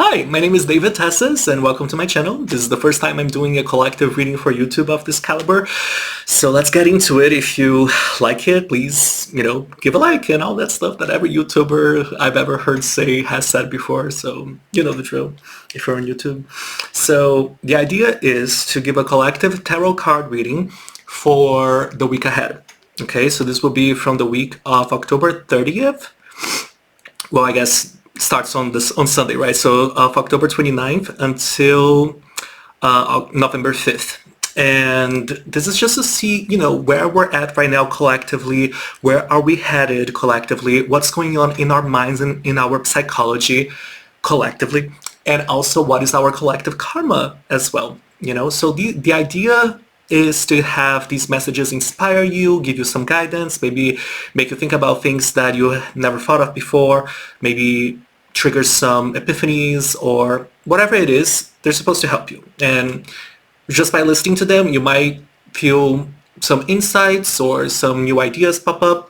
Hi, my name is David Tessis and welcome to my channel. This is the first time I'm doing a collective reading for YouTube of this caliber. So let's get into it. If you like it, please, give a like and all that stuff that every YouTuber I've ever heard say has said before. So you know the drill if you're on YouTube. So the idea is to give a collective tarot card reading for the week ahead. Okay, so this will be from the week of October 30th. Well, I guess starts on Sunday, right? So of October 29th until November 5th. And this is just to see, where we're at right now collectively, where are we headed collectively, what's going on in our minds and in our psychology collectively, and also what is our collective karma as well, So the idea is to have these messages inspire you, give you some guidance, maybe make you think about things that you never thought of before, maybe trigger some epiphanies or whatever it is, they're supposed to help you. And just by listening to them, you might feel some insights or some new ideas pop up,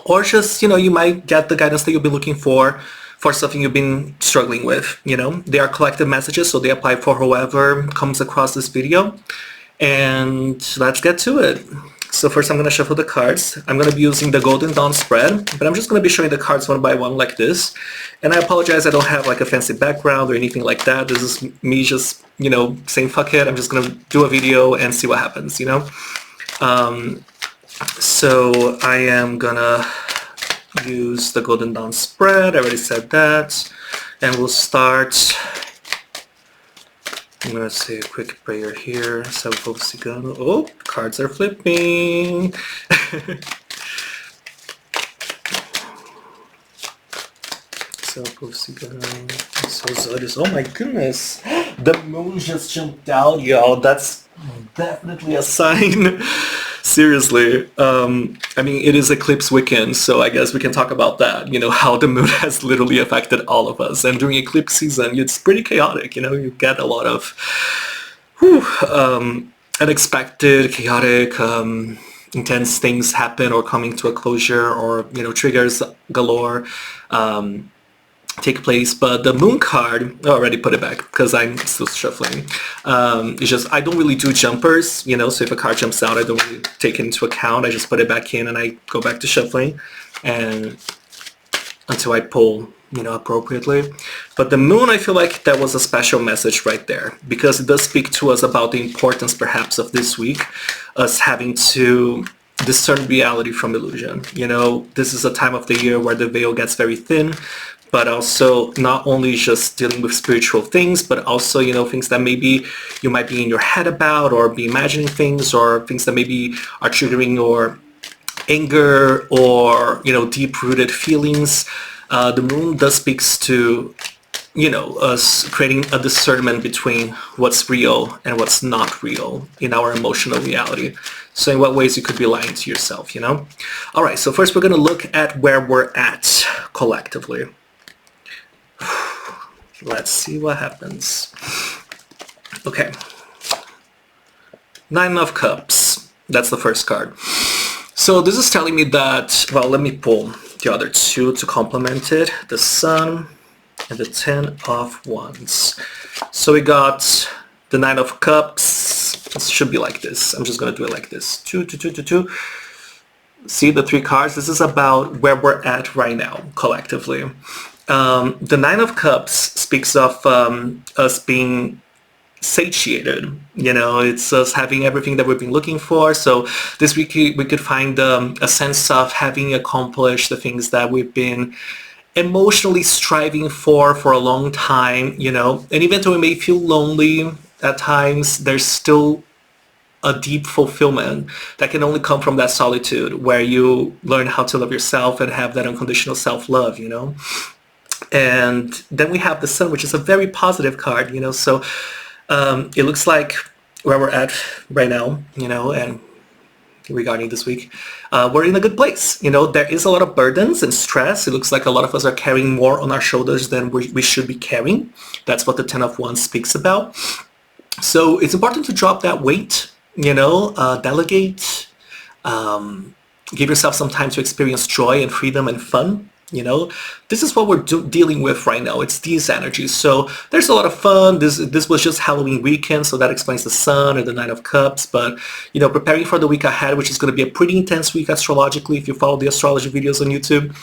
or just, you might get the guidance that you'll be looking for something you've been struggling with, They are collective messages, so they apply for whoever comes across this video. And let's get to it. So first I'm going to shuffle the cards. I'm going to be using the Golden Dawn spread, but I'm just going to be showing the cards one by one like this. And I apologize, I don't have like a fancy background or anything like that. This is me just, saying fuck it. I'm just going to do a video and see what happens, So I am going to use the Golden Dawn spread. I already said that. And we'll start. I'm going to say a quick prayer here. Selvo Cigano. Oh, cards are flipping. Selvo Cigano. Seus oh my goodness. The moon just jumped out, y'all. That's definitely a sign. Seriously. I mean, it is eclipse weekend, so I guess we can talk about that. How the moon has literally affected all of us. And during eclipse season, it's pretty chaotic. You get a lot of unexpected, chaotic, intense things happen or coming to a closure, or, triggers galore take place. But the moon card, I already put it back because I'm still shuffling. It's just, I don't really do jumpers, so if a card jumps out, I don't really take it into account. I just put it back in and I go back to shuffling and until I pull, appropriately. But the moon, I feel like that was a special message right there, because it does speak to us about the importance perhaps of this week, us having to discern reality from illusion. This is a time of the year where the veil gets very thin, but also not only just dealing with spiritual things, but also, things that maybe you might be in your head about, or be imagining things, or things that maybe are triggering your anger or, deep-rooted feelings. The moon does speaks to, us creating a discernment between what's real and what's not real in our emotional reality. So in what ways you could be lying to yourself, All right, so first we're going to look at where we're at collectively. Let's see what happens. Okay. Nine of Cups. That's the first card. So this is telling me that, well, let me pull the other two to complement it. The Sun and the Ten of Wands. So we got the Nine of Cups. This should be like this. I'm just going to do it like this. Two. See the three cards? This is about where we're at right now, collectively. The Nine of Cups speaks of us being satiated. It's us having everything that we've been looking for. So this week we could find a sense of having accomplished the things that we've been emotionally striving for a long time, And even though we may feel lonely at times, there's still a deep fulfillment that can only come from that solitude, where you learn how to love yourself and have that unconditional self-love, And then we have the Sun, which is a very positive card, So it looks like where we're at right now, and regarding this week, we're in a good place. There is a lot of burdens and stress. It looks like a lot of us are carrying more on our shoulders than we should be carrying. That's what the Ten of Wands speaks about. So it's important to drop that weight, delegate, give yourself some time to experience joy and freedom and fun. You know, this is what we're dealing with right now. It's these energies. So there's a lot of fun. This was just Halloween weekend, so that explains the Sun and the Nine of Cups. But, you know, preparing for the week ahead, which is going to be a pretty intense week astrologically if you follow the astrology videos on YouTube.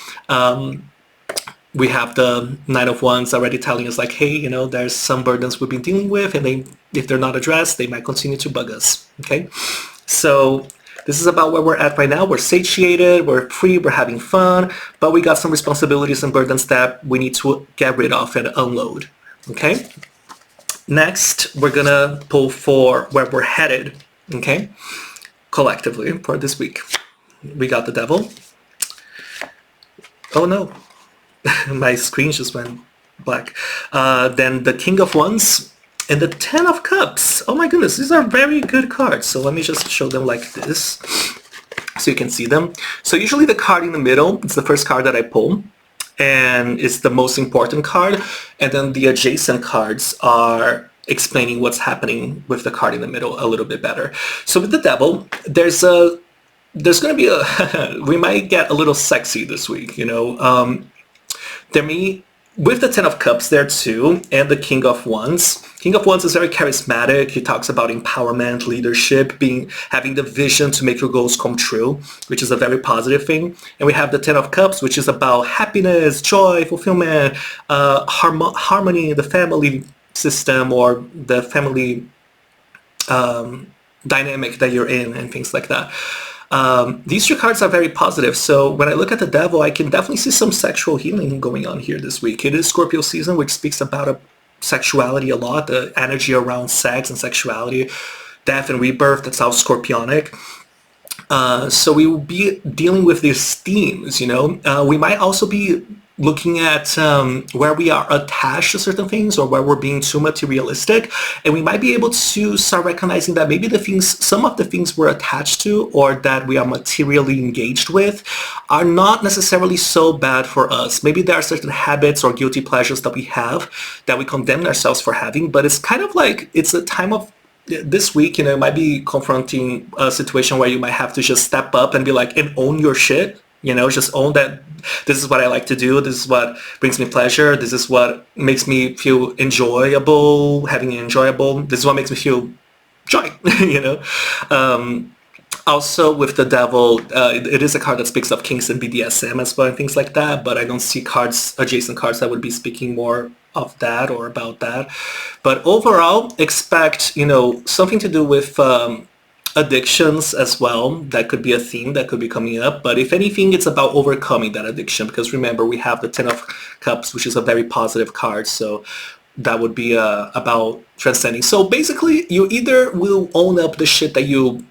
We have the Nine of Wands already telling us like, hey, you know, there's some burdens we've been dealing with, and if they're not addressed, they might continue to bug us. Okay, so this is about where we're at right now. We're satiated, we're free, we're having fun, but we got some responsibilities and burdens that we need to get rid of and unload. Okay, next we're gonna pull for where we're headed. Okay, collectively for this week. We got the Devil. Oh no. My screen just went black. Then the King of Wands and the Ten of Cups. Oh my goodness, these are very good cards. So let me just show them like this so you can see them. So usually the card in the middle, it's the first card that I pull, and it's the most important card. And then the adjacent cards are explaining what's happening with the card in the middle a little bit better. So with the Devil, there's going to be we might get a little sexy this week, you know. With the Ten of Cups there too, and the King of Wands. King of Wands is very charismatic. He talks about empowerment, leadership, having the vision to make your goals come true, which is a very positive thing. And we have the Ten of Cups, which is about happiness, joy, fulfillment, harmony in the family system or the family dynamic that you're in and things like that. These two cards are very positive, so when I look at the Devil, I can definitely see some sexual healing going on here this week. It is Scorpio season, which speaks about sexuality a lot, the energy around sex and sexuality, death and rebirth, that's all scorpionic. So we will be dealing with these themes, you know. We might also be looking at where we are attached to certain things or where we're being too materialistic, and we might be able to start recognizing that maybe some of the things we're attached to or that we are materially engaged with are not necessarily so bad for us. Maybe there are certain habits or guilty pleasures that we have that we condemn ourselves for having, but it's kind of like it's a time of this week, you know, it might be confronting a situation where you might have to just step up and be like, and own your shit. You know, just own that this is what I like to do, this is what brings me pleasure, this is what makes me feel enjoyable, this is what makes me feel joy, you know. Also with the Devil, it is a card that speaks of kinks and BDSM as well and things like that, but I don't see adjacent cards that would be speaking more of that or about that. But overall, expect, you know, something to do with addictions as well. That could be a theme that could be coming up, but if anything, it's about overcoming that addiction, because remember, we have the Ten of Cups, which is a very positive card, so that would be about transcending. So basically, you either will own up the shit that you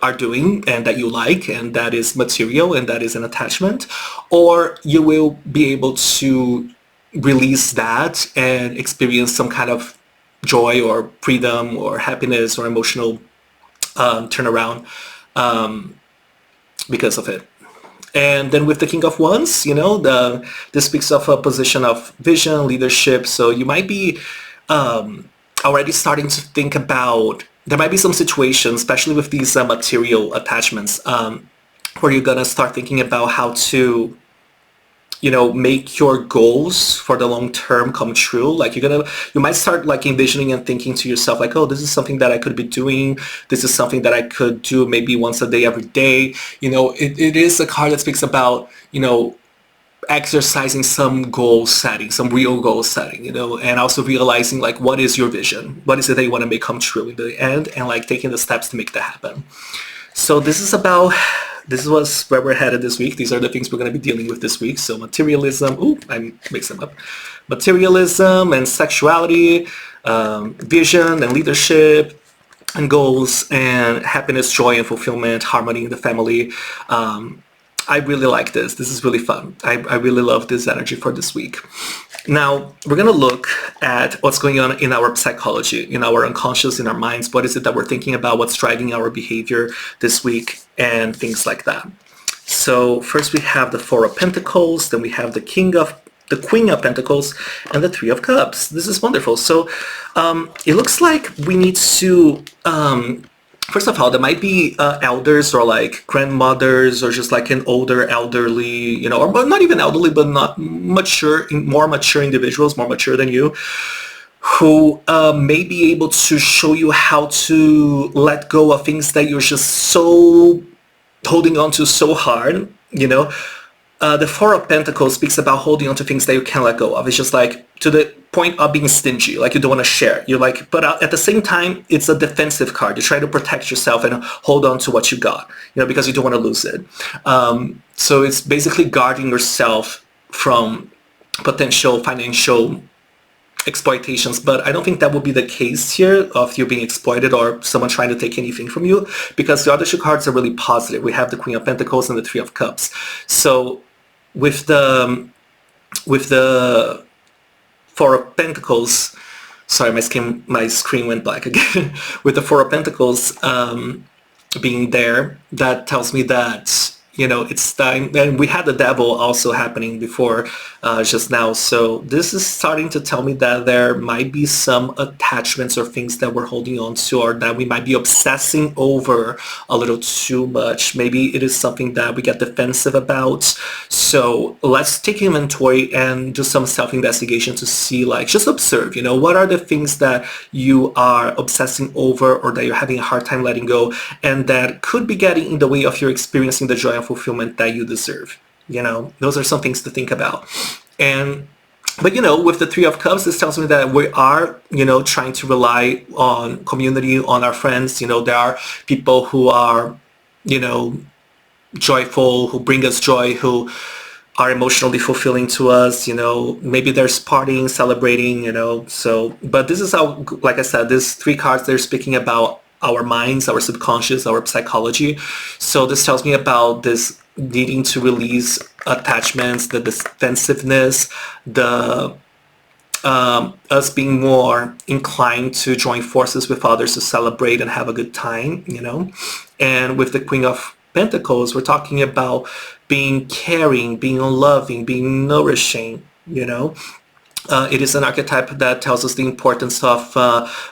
are doing and that you like and that is material and that is an attachment, or you will be able to release that and experience some kind of joy or freedom or happiness or emotional turnaround because of it. And then with the King of Wands, you know, this speaks of a position of vision, leadership. So you might be already starting to think about, there might be some situations, especially with these material attachments, where you're gonna start thinking about how to, you know, make your goals for the long term come true. Like you might start like envisioning and thinking to yourself like, oh, this is something that I could be doing. This is something that I could do maybe once a day, every day. You know, it is a card that speaks about, you know, exercising some goal setting, some real goal setting, you know, and also realizing like, what is your vision? What is it that you want to make come true in the end? And like taking the steps to make that happen. So this is where we're headed this week. These are the things we're going to be dealing with this week. So materialism, I mixed them up. Materialism and sexuality, vision and leadership and goals, and happiness, joy and fulfillment, harmony in the family. I really like this. This is really fun. I really love this energy for this week. Now, we're going to look at what's going on in our psychology, in our unconscious, in our minds. What is it that we're thinking about? What's driving our behavior this week and things like that. So first we have the Four of Pentacles, then we have the Queen of Pentacles, and the Three of Cups. This is wonderful. So it looks like we need to first of all, there might be elders or like grandmothers or just like an older elderly, you know, or but not even elderly, but not mature, more mature individuals, more mature than you, who may be able to show you how to let go of things that you're just so holding on to so hard, you know. The Four of Pentacles speaks about holding on to things that you can't let go of. It's just like to the point of being stingy, like you don't want to share. You're like, but at the same time, it's a defensive card. You try to protect yourself and hold on to what you got, you know, because you don't want to lose it. So it's basically guarding yourself from potential financial exploitations, but I don't think that would be the case here of you being exploited or someone trying to take anything from you, because the other two cards are really positive. We have the Queen of Pentacles and the Three of Cups. So with the Four of Pentacles, sorry, my screen went black again. With the Four of Pentacles being there, that tells me that, you know, it's time. And we had the Devil also happening before just now. So this is starting to tell me that there might be some attachments or things that we're holding on to, or that we might be obsessing over a little too much. Maybe it is something that we get defensive about. So let's take inventory and do some self-investigation to see, like, just observe, you know, what are the things that you are obsessing over or that you're having a hard time letting go, and that could be getting in the way of your experiencing the joy and fulfillment that you deserve. You know, those are some things to think about. But, you know, with the Three of Cups, this tells me that we are, you know, trying to rely on community, on our friends. You know, there are people who are, you know, joyful, who bring us joy, who are emotionally fulfilling to us. You know, maybe there's partying, celebrating, you know. So, but this is how, like I said, these three cards, they're speaking about our minds, our subconscious, our psychology. So this tells me about this needing to release attachments, the defensiveness, the us being more inclined to join forces with others to celebrate and have a good time, you know. And with the Queen of Pentacles, we're talking about being caring, being loving, being nourishing, you know. It is an archetype that tells us the importance of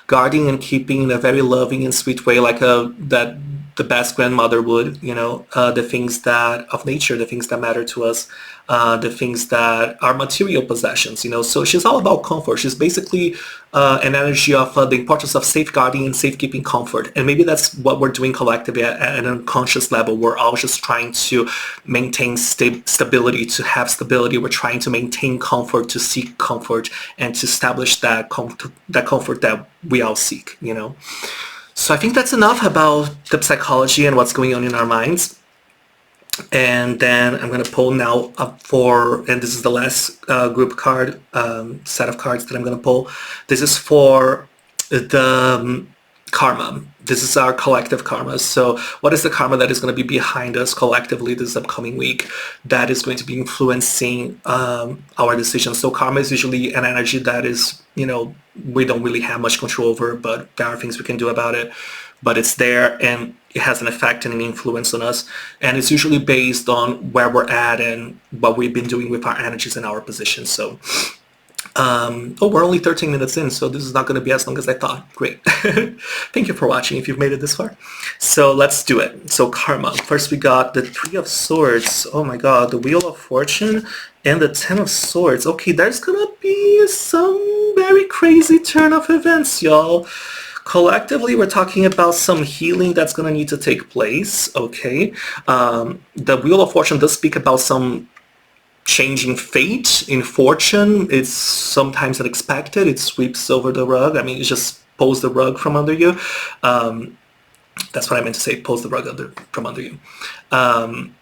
guarding and keeping in a very loving and sweet way, like that the best grandmother would, you know, the things that of nature, the things that matter to us, the things that are material possessions, you know. So she's all about comfort. She's basically an energy of the importance of safeguarding and safekeeping comfort. And maybe that's what we're doing collectively at an unconscious level. We're all just trying to maintain stability, to have stability. We're trying to maintain comfort, to seek comfort, and to establish that comfort that we all seek, you know. So I think that's enough about the psychology and what's going on in our minds. And then I'm going to pull now up for, and this is the last group card, set of cards that I'm going to pull. This is for the karma. This is our collective karma. So what is the karma that is going to be behind us collectively this upcoming week that is going to be influencing our decisions? So karma is usually an energy that is, you know, we don't really have much control over, but there are things we can do about it. But it's there and it has an effect and an influence on us. And it's usually based on where we're at and what we've been doing with our energies and our positions. So we're only 13 minutes in, so this is not going to be as long as I thought. Great. Thank you for watching if you've made it this far. So let's do it. So karma. First we got the Three of Swords. Oh my god, the Wheel of Fortune and the Ten of Swords. Okay, there's going to be some very crazy turn of events, y'all. Collectively, we're talking about some healing that's going to need to take place, okay? The Wheel of Fortune does speak about some changing fate in fortune. It's sometimes unexpected. It sweeps over the rug. I mean, it just pulls the rug from under you. That's what I meant to say, pulls the rug from under you. And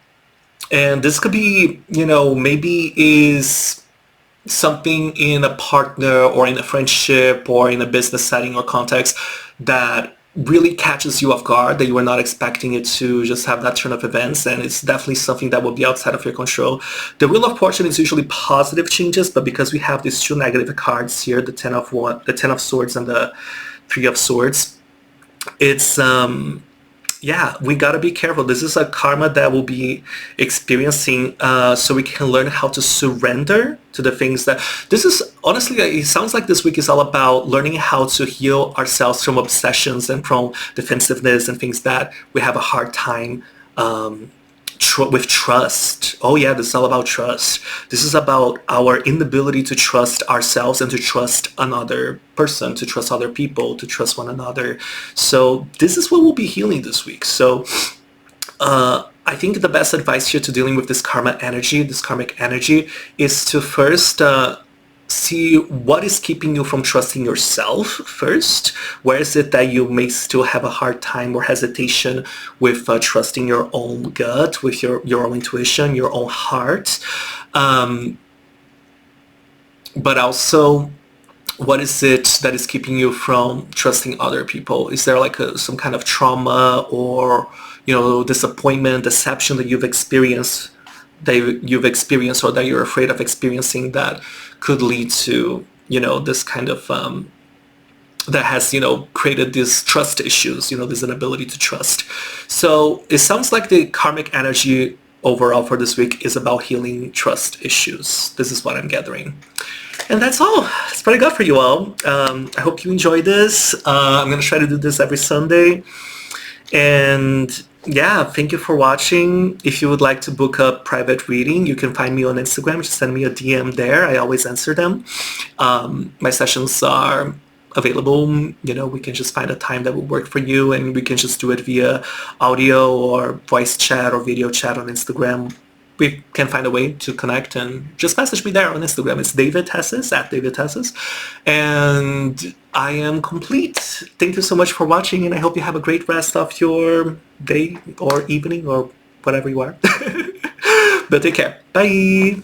this could be, you know, maybe is something in a partner or in a friendship or in a business setting or context that really catches you off guard, that you were not expecting it to just have that turn of events, and it's definitely something that will be outside of your control. The Wheel of Fortune is usually positive changes, but because we have these two negative cards here, the Ten of Swords and the Three of Swords, it's yeah, we gotta be careful. This is a karma that we'll be experiencing, so we can learn how to surrender to the things that. This is honestly, it sounds like this week is all about learning how to heal ourselves from obsessions and from defensiveness and things that we have a hard time with trust. Oh yeah, this is all about trust. This is about our inability to trust ourselves and to trust another person, to trust other people, to trust one another. So this is what we'll be healing this week. So I think the best advice here to dealing with this karmic energy, is to first see what is keeping you from trusting yourself first. Where is it that you may still have a hard time or hesitation with trusting your own gut, with your own intuition, your own heart? But also, what is it that is keeping you from trusting other people? Is there like some kind of trauma or, disappointment, deception that you've experienced or that you're afraid of experiencing that could lead to, this kind of, that has, created these trust issues, this inability to trust. So it sounds like the karmic energy overall for this week is about healing trust issues. This is what I'm gathering. And that's all. That's what I got for you all. I hope you enjoyed this. I'm going to try to do this every Sunday. And yeah, thank you for watching. If you would like to book a private reading, you can find me on Instagram. Just send me a DM there. I always answer them. My sessions are available. We can just find a time that will work for you, and we can just do it via audio or voice chat or video chat on Instagram. We can find a way to connect, and just message me there on Instagram. It's David Tessis, @DavidTessis. And I am complete. Thank you so much for watching, and I hope you have a great rest of your day or evening or whatever you are. But take care. Bye.